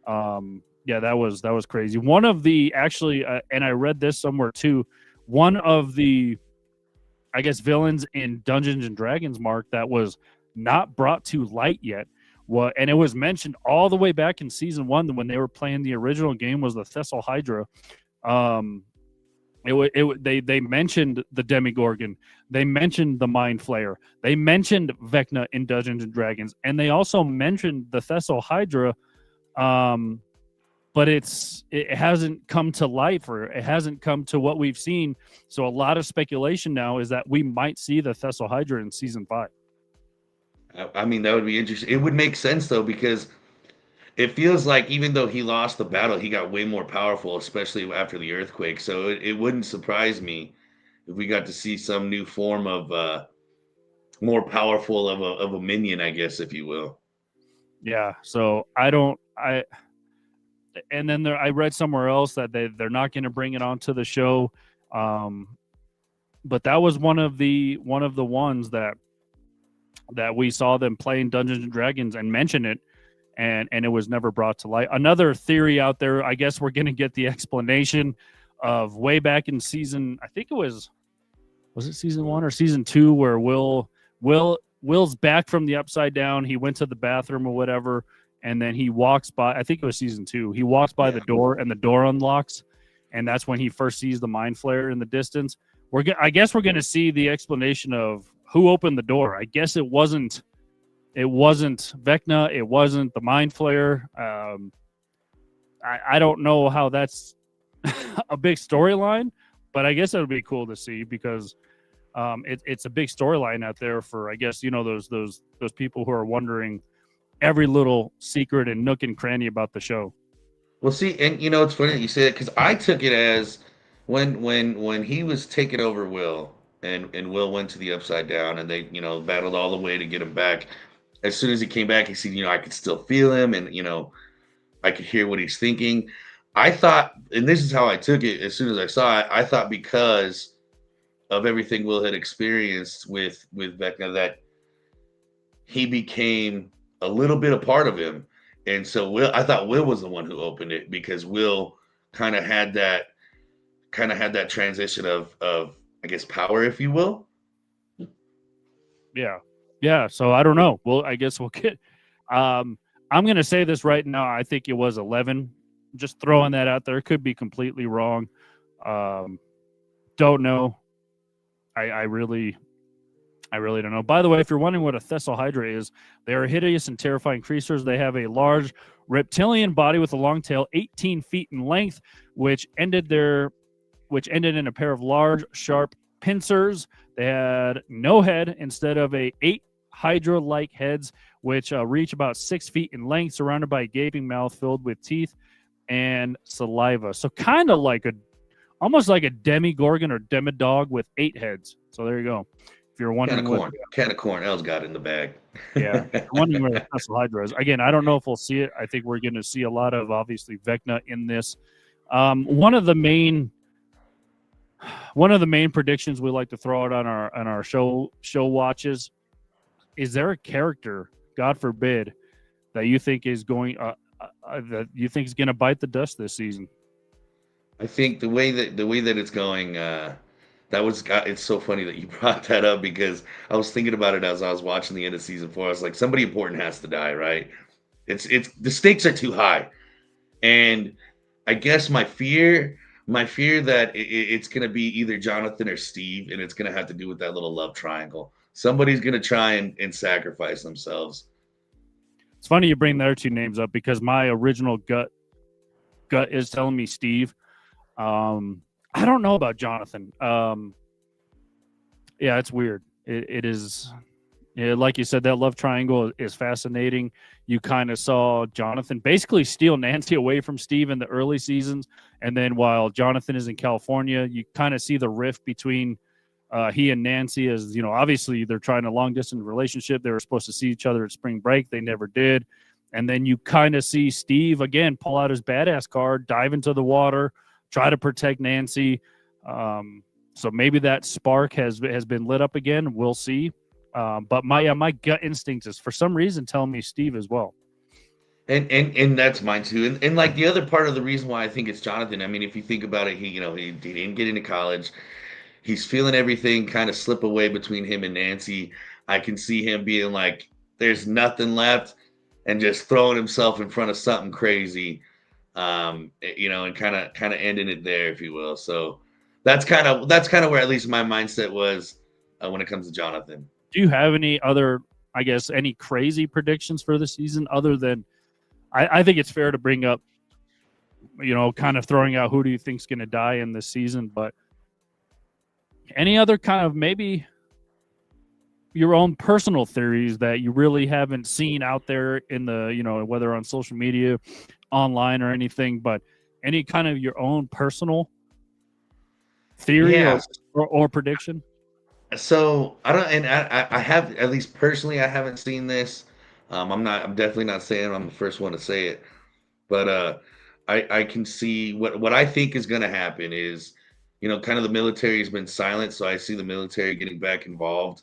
that was crazy. One of the and I read this somewhere too. One of the, I guess, villains in Dungeons and Dragons, Mark, that was not brought to light yet. And it was mentioned all the way back in season 1 when they were playing the original game, was the Thessal Hydra. They mentioned the Demigorgon, they mentioned the Mind Flayer, they mentioned Vecna in Dungeons and Dragons, and they also mentioned the Thessal Hydra. But it hasn't come to life, or it hasn't come to what we've seen. So a lot of speculation now is that we might see the Thessal Hydra in season 5. I mean, that would be interesting. It would make sense though, because it feels like even though he lost the battle, he got way more powerful, especially after the earthquake. So it wouldn't surprise me if we got to see some new form of more powerful of a minion, I guess, if you will. Yeah. So and then I read somewhere else that they're not going to bring it onto the show. But that was one of the ones that we saw them playing Dungeons and Dragons and mention it, and it was never brought to light. Another theory out there, I guess we're going to get the explanation of way back in season, I think it was it season 1 or season 2, where Will's back from the upside down. He went to the bathroom or whatever, and then he walks by, I think it was season 2. He walks by the door, and the door unlocks, and that's when he first sees the Mind Flayer in the distance. I guess we're going to see the explanation of who opened the door. I guess it wasn't Vecna. It wasn't the Mind Flayer. I don't know how that's a big storyline, but I guess it would be cool to see, because it's a big storyline out there for, I guess, those people who are wondering every little secret and nook and cranny about the show. Well, see, and it's funny that you say that, because I took it as when he was taking over Will, and Will went to the upside down, and they battled all the way to get him back. As soon as he came back, he said, I could still feel him, and I could hear what he's thinking. I thought, and this is how I took it as soon as I saw it, I thought because of everything Will had experienced with Vecna, that he became a little bit a part of him. And so I thought Will was the one who opened it, because Will kind of had that transition of I guess power, if you will. Yeah. So I don't know. Well, I guess we'll get. I'm going to say this right now. I think it was 11. Just throwing that out there. Could be completely wrong. Don't know. I really don't know. By the way, if you're wondering what a Thessal Hydra is, they are hideous and terrifying creatures. They have a large reptilian body with a long tail, 18 feet in length, which ended in a pair of large, sharp pincers. They had no head instead of 8 Hydra-like heads, which reach about 6 feet in length, surrounded by a gaping mouth filled with teeth and saliva. So kind of almost like a Demigorgon or Demidog with 8 heads. So there you go. If you're wondering can of corn, Els got in the bag. Yeah, wondering where the Thessal Hydra is. Again, I don't know if we'll see it. I think we're going to see a lot of, obviously, Vecna in this. One of the main predictions we like to throw out on our show watches is there a character, God forbid, that you think is going to bite the dust this season? I think the way that it's going, it's so funny that you brought that up because I was thinking about it as I was watching the end of season 4. I was like, somebody important has to die, right? It's the stakes are too high, and I guess my fear that it's gonna be either Jonathan or Steve, and it's gonna have to do with that little love triangle. Somebody's gonna try and sacrifice themselves. It's funny you bring their two names up because my original gut is telling me Steve. I don't know about Jonathan. Yeah, it's weird. It is, yeah, like you said, that love triangle is fascinating. You kind of saw Jonathan basically steal Nancy away from Steve in the early seasons, and then while Jonathan is in California, you kind of see the rift between he and Nancy. As you know, obviously they're trying a long distance relationship. They were supposed to see each other at spring break. They never did. And then you kind of see Steve again pull out his badass card, dive into the water, try to protect Nancy. So maybe that spark has been lit up again. We'll see. But my gut instinct is for some reason telling me Steve as well. And that's mine too. And like the other part of the reason why I think it's Jonathan. I mean, if you think about it, he didn't get into college. He's feeling everything kind of slip away between him and Nancy. I can see him being like, "There's nothing left," and just throwing himself in front of something crazy, and kind of ending it there, if you will. So that's kind of where at least my mindset was when it comes to Jonathan. Do you have any other, I guess, any crazy predictions for the season other than I think it's fair to bring up, kind of throwing out who do you think's going to die in this season, but any other kind of maybe your own personal theories that you really haven't seen out there in the, whether on social media, online or anything, but any kind of your own personal theory Yeah. or prediction? So I don't, and I have, at least personally, I haven't seen this. I'm definitely not saying I'm the first one to say it, but I can see what I think is going to happen is, kind of the military has been silent, so I see the military getting back involved,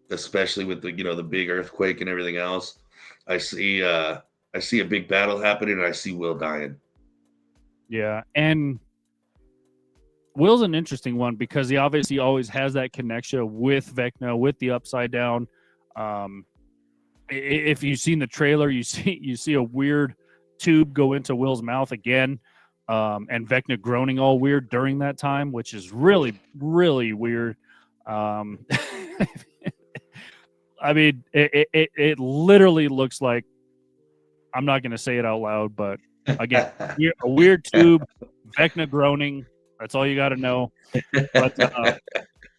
especially with the big earthquake and everything else. I see I see a big battle happening, and I see Will dying. Yeah. And Will's an interesting one because he obviously always has that connection with Vecna, with the Upside Down. Um, if you've seen the trailer, you see a weird tube go into Will's mouth again, and Vecna groaning all weird during that time, which is really, really weird. Um, I mean, it literally looks like, I'm not going to say it out loud, but again, a weird tube, Vecna groaning. That's all you got to know. But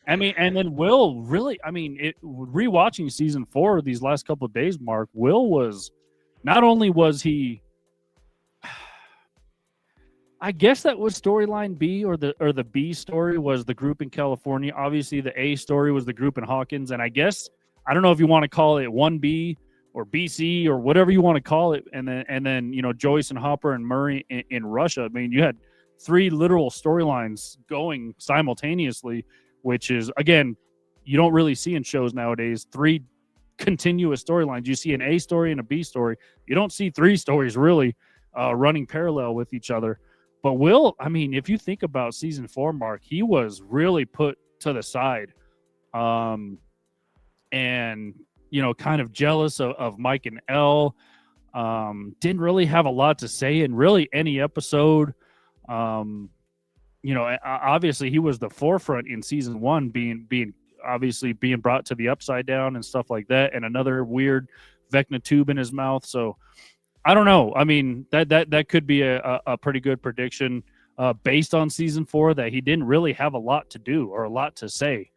I mean, and then Will really, I mean, rewatching season 4 these last couple of days, Mark, Will was not only was he, I guess that was storyline B, or the B story was the group in California. Obviously, the A story was the group in Hawkins, and I guess I don't know if you want to call it 1B or BC or whatever you want to call it, and then Joyce and Hopper and Murray in Russia. I mean, you had 3 literal storylines going simultaneously, which is, again, you don't really see in shows nowadays. 3 continuous storylines. You see an A story and a B story. You don't see 3 stories really running parallel with each other. But Will, I mean, if you think about season 4, Mark, he was really put to the side, and kind of jealous of Mike and Elle. Didn't really have a lot to say in really any episode. Obviously he was the forefront in season 1, being obviously being brought to the Upside Down and stuff like that, and another weird Vecna tube in his mouth. So I don't know. I mean, that could be a pretty good prediction based on season 4, that he didn't really have a lot to do or a lot to say,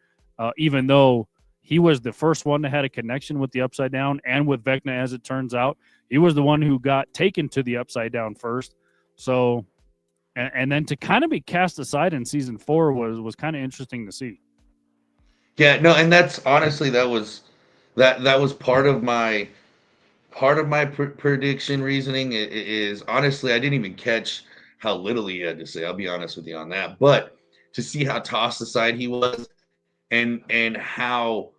even though he was the first one that had a connection with the Upside Down and with Vecna. As it turns out, he was the one who got taken to the Upside Down first. So, and then to kind of be cast aside in season 4 was kind of interesting to see. Yeah, no, and that's honestly that was part of my prediction reasoning is honestly I didn't even catch how little he had to say. I'll be honest with you on that, but to see how tossed aside he was, and how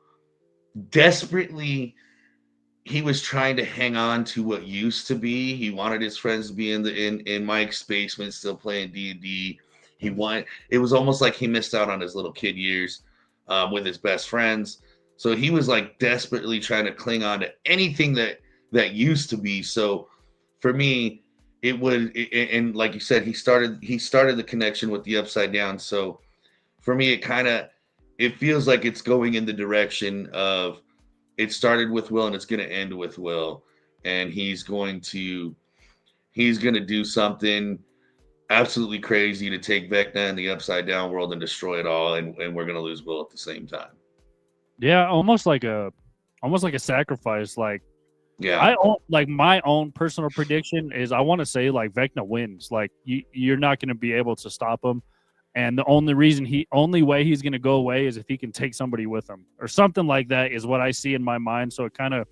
desperately he was trying to hang on to what used to be. He wanted his friends to be in Mike's basement, still playing D&D. He wanted. It was almost like he missed out on his little kid years with his best friends. So he was like desperately trying to cling on to anything that used to be. So for me, and like you said, he started the connection with the Upside Down. So for me, it feels like it's going in the direction of it started with Will and it's going to end with Will, and he's going to do something absolutely crazy to take Vecna and the Upside Down world and destroy it all, and we're going to lose Will at the same time. Yeah, almost like a sacrifice. Like Yeah, like my own personal prediction is I want to say like Vecna wins. Like you're not going to be able to stop him, and the only way he's going to go away is if he can take somebody with him or something like that is what I see in my mind. So it kind of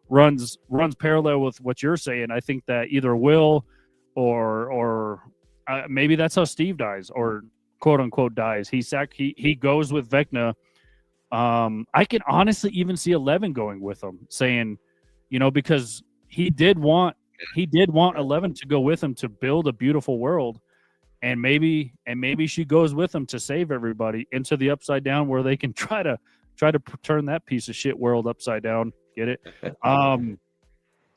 runs parallel with what you're saying. I think that either Will or maybe that's how Steve dies or quote unquote dies. He goes with Vecna. I can honestly even see 11 going with him, saying, because he did want 11 to go with him to build a beautiful world, and maybe she goes with him to save everybody into the Upside Down, where they can try to turn that piece of shit world upside down. Get it?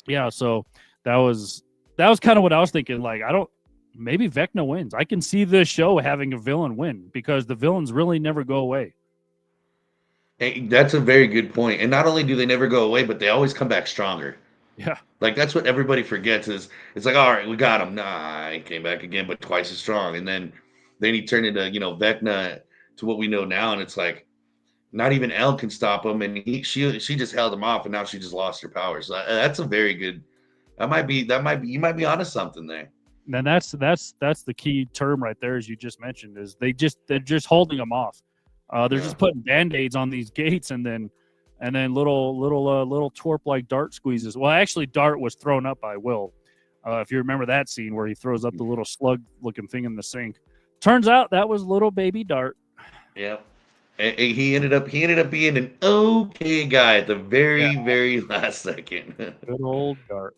Yeah. So that was kind of what I was thinking. Like, maybe Vecna wins. I can see this show having a villain win because the villains really never go away. Hey, that's a very good point. And not only do they never go away, but they always come back stronger. Yeah. Like that's what everybody forgets is it's like, all right, we got him. Nah, he came back again, but twice as strong. And then he turned into, Vecna to what we know now. And it's like not even Elle can stop him. And she just held him off, and now she just lost her powers. So that's a very good. You might be onto something there. And that's the key term right there, as you just mentioned, is they're just holding them off. They're just putting band-aids on these gates, and then little twerp like Dart squeezes. Well, actually, Dart was thrown up by Will. If you remember that scene where he throws up the little slug-looking thing in the sink. Turns out that was little baby Dart. Yep. And he ended up being an okay guy at the very last second. Good old Dart.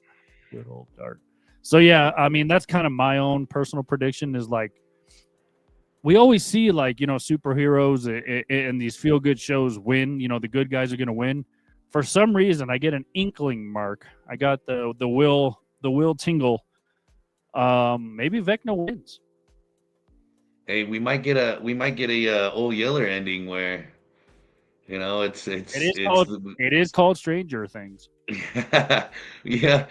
Good old Dart. So yeah, I mean that's kind of my own personal prediction. Is like we always see like superheroes in these feel good shows win. The good guys are going to win. For some reason, I get an inkling, Mark. I got the will tingle. Maybe Vecna wins. Hey, we might get a old Yeller ending where it is called Stranger Things. Yeah,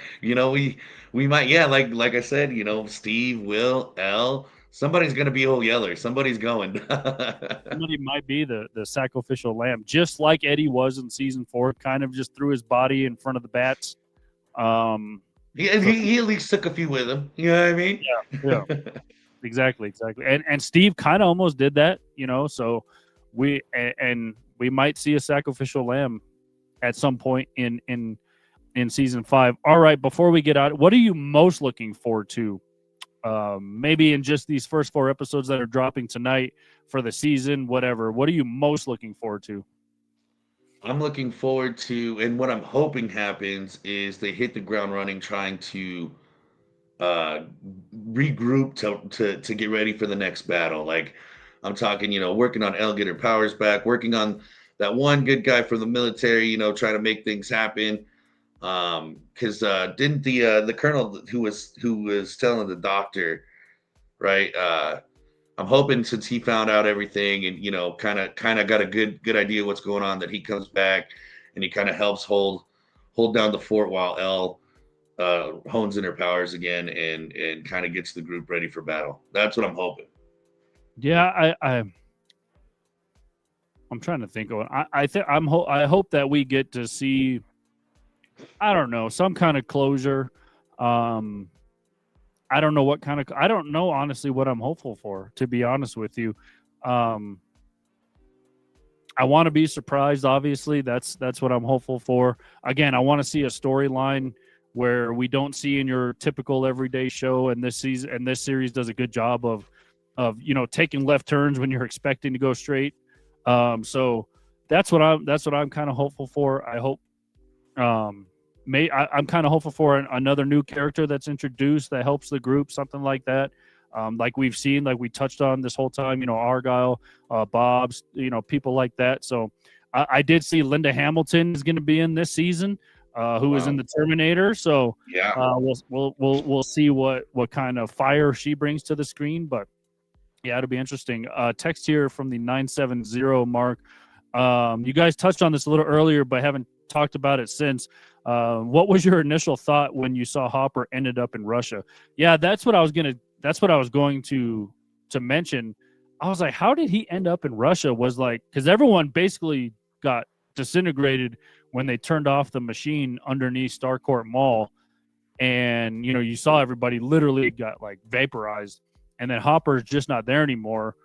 we might, yeah, like I said, Steve, Will, Elle, somebody's gonna be old Yeller. Somebody's going. Somebody might be the sacrificial lamb, just like Eddie was in season 4, kind of just threw his body in front of the bats. He at least took a few with him. You know what I mean? Yeah. Exactly. And Steve kind of almost did that, so we might see a sacrificial lamb at some point in season 5. All right, before we get out, what are you most looking forward to? Maybe in just these first 4 episodes that are dropping tonight for the season, whatever. What are you most looking forward to? I'm looking forward to, and what I'm hoping happens is they hit the ground running, trying to regroup to get ready for the next battle. Like I'm talking, working on Elle get her powers back, working on that one good guy from the military, trying to make things happen. Because didn't the colonel who was telling the doctor, right? I'm hoping since he found out everything and kind of got a good idea what's going on, that he comes back and he kind of helps hold down the fort while Elle hones in her powers again and kind of gets the group ready for battle. That's what I'm hoping. Yeah, I'm trying to think of it. I hope that we get to see, I don't know, some kind of closure. I don't know I don't know honestly what I'm hopeful for, to be honest with you. I want to be surprised, obviously. That's what I'm hopeful for. Again, I want to see a storyline where we don't see in your typical everyday show, and this series does a good job of taking left turns when you're expecting to go straight. So that's what I'm kind of hopeful for. I hope I'm kind of hopeful for another new character that's introduced that helps the group, something like that. Like we've seen, like we touched on this whole time, Argyle, Bob's, people like that. So I did see Linda Hamilton is going to be in this season, who was in the Terminator. So Yeah. we'll see what kind of fire she brings to the screen. But yeah, it'll be interesting. Text here from the 970 Mark. You guys touched on this a little earlier, but haven't talked about it since. What was your initial thought when you saw Hopper ended up in Russia? Yeah, that's what I was going to mention. I was like, how did he end up in Russia? Was like, because everyone basically got disintegrated when they turned off the machine underneath Starcourt Mall, and you saw everybody literally got like vaporized, and then Hopper's just not there anymore.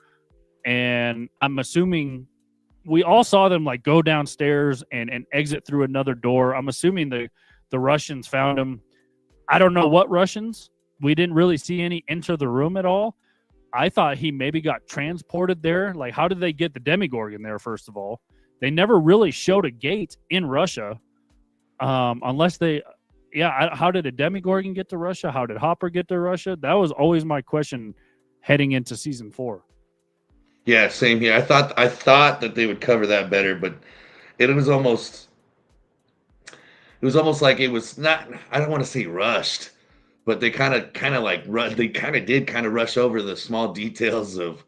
And I'm assuming we all saw them like go downstairs and exit through another door. I'm assuming the Russians found him. I don't know what Russians. We didn't really see any enter the room at all. I thought he maybe got transported there. Like, how did they get the Demigorgon there, first of all? They never really showed a gate in Russia. Unless they... Yeah, how did a Demigorgon get to Russia? How did Hopper get to Russia? That was always my question heading into season 4. Yeah, same here. I thought that they would cover that better, but it was almost like it was not, I don't want to say rushed, but they kind of did rush over the small details of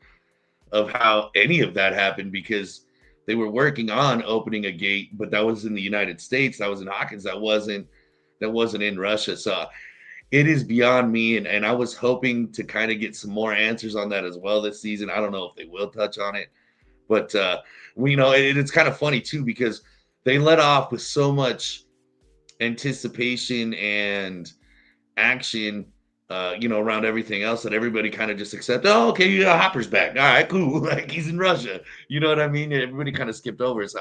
how any of that happened, because they were working on opening a gate, but that was in the United States, that was in Hawkins, that wasn't in Russia. So it is beyond me, and I was hoping to kind of get some more answers on that as well this season. I don't know if they will touch on it, but it's kind of funny too, because they let off with so much anticipation and action, around everything else, that everybody kind of just accepted. Oh, okay, yeah, Hopper's back. All right, cool. Like, he's in Russia. You know what I mean? And everybody kind of skipped over it. So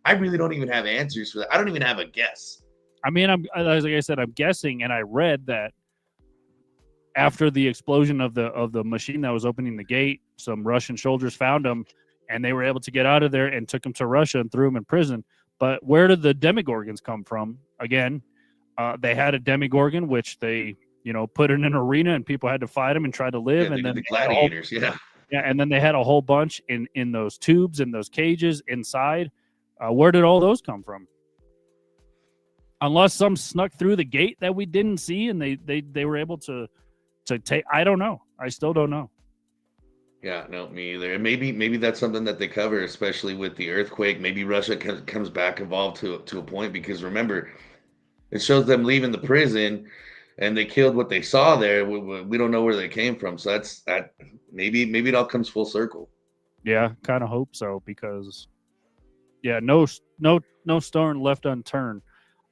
I really don't even have answers for that. I don't even have a guess. I mean, like I said, I'm guessing, and I read that after the explosion of the machine that was opening the gate, some Russian soldiers found him, and they were able to get out of there and took him to Russia and threw him in prison. But where did the Demigorgons come from? Again, they had a Demigorgon, which they put in an arena, and people had to fight him and try to live. And then the gladiators, yeah, and then they had a whole bunch in those tubes, in those cages inside. Where did all those come from? Unless some snuck through the gate that we didn't see, and they were able to take. I don't know. I still don't know. Yeah, no, me either. And maybe that's something that they cover, especially with the earthquake. Maybe Russia comes back involved to a point, because remember, it shows them leaving the prison, and they killed what they saw there. We don't know where they came from, so that's that. Maybe it all comes full circle. Yeah, kind of hope so, because no stone left unturned.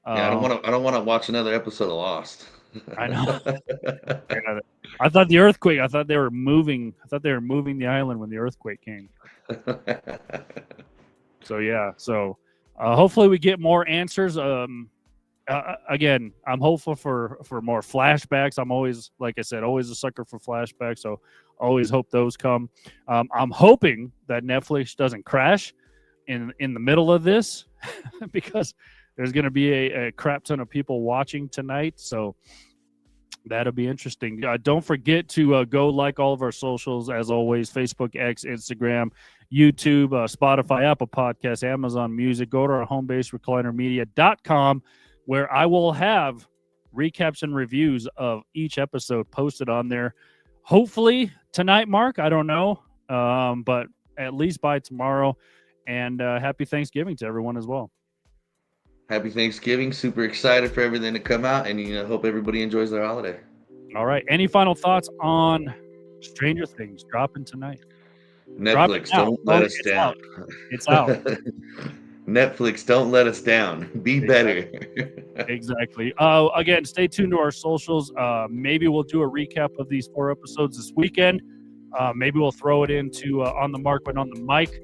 Yeah, I don't want to watch another episode of Lost. I know. I thought the earthquake. I thought they were moving the island when the earthquake came. So yeah. So hopefully we get more answers. Again, I'm hopeful for more flashbacks. I'm always, like I said, always a sucker for flashbacks. So always hope those come. I'm hoping that Netflix doesn't crash in the middle of this, because there's going to be a crap ton of people watching tonight, so that'll be interesting. Don't forget to go like all of our socials, as always: Facebook, X, Instagram, YouTube, Spotify, Apple Podcasts, Amazon Music. Go to our home base, reclinermedia.com, where I will have recaps and reviews of each episode posted on there. Hopefully tonight, Mark. I don't know, but at least by tomorrow. And happy Thanksgiving to everyone as well. Happy Thanksgiving. Super excited for everything to come out, and hope everybody enjoys their holiday. All right. Any final thoughts on Stranger Things dropping tonight? Netflix, don't let us down. It's out. Netflix, don't let us down. Be better. Exactly. Again, stay tuned to our socials. Maybe we'll do a recap of these 4 episodes this weekend. Maybe we'll throw it into On the Mark when on the mic.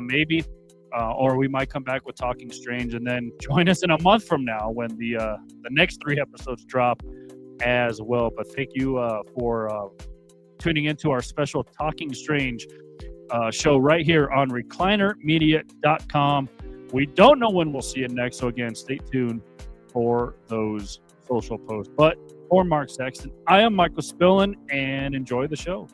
Maybe. Or we might come back with Talking Strange, and then join us in a month from now when the next 3 episodes drop as well. But thank you for tuning into our special Talking Strange show right here on reclinermedia.com. We don't know when we'll see it next, so again, stay tuned. for those social posts. But for Mark Sexton, I am Michael Spillin, and enjoy the show.